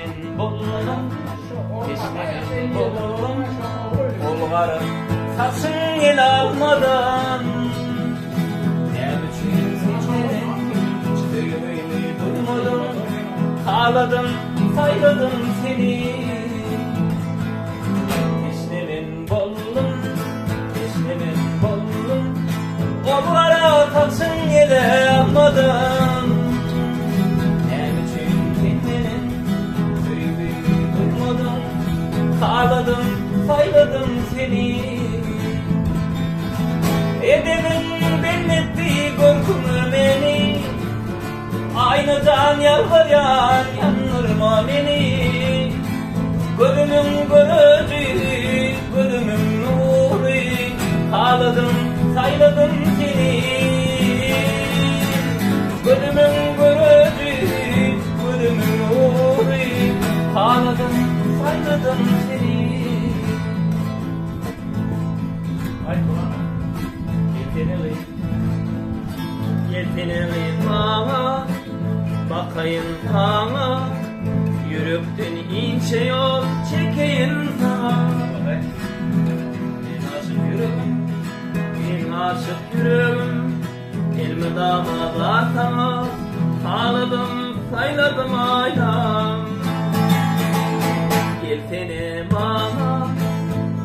Teşnemin bollum, teşnemin bollum, olgarım saçın el almadan. Ne üçün seçerim, köyümü duymadım, ağladım, sayladım seni. Teşnemin bollum, teşnemin bollum, olgara saçın el almadan. Ağladım, sayladım seni. Edemin belletti korkunu beni. Aynadan yalvaryan yandırma beni. Gözümün gözü, gözümün nuru. Ağladım, sayladım seni. Gözümün gözü, gözümün nuru. Ağladım, sayladım seni. Yeteneği bana, bakayım sana, yürekten ince yol çekeyim sana. Ben aşık yüreğim, benim aşık yüreğim, elimi damada sana, ağladım, sayladım aydan. Yeteneği bana,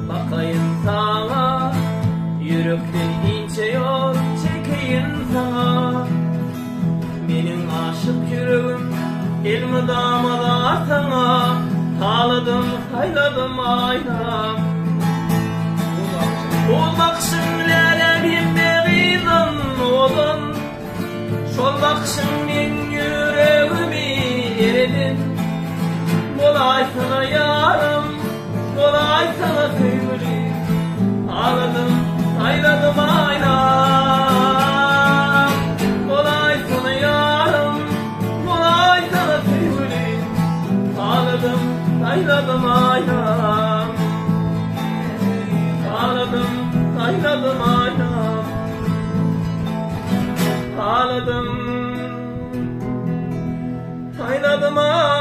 bakayım sana, yürekten ince yol çekeyim sana. Benim aşık yüreğim elimi damada sana, ağladım, sayladım aydan. Ol bakışın lelemimde gıydan olun, şol bakışın men yüreğimi eredin. Olay sana yarım, olay sana sevgilim, ağladım, sayladım aydan. Olay sana yarım, olay sana sevgilim, ağladım, sayladım aydan. Ağladım, sayladım aydan. Ağladım, sayladım aydan.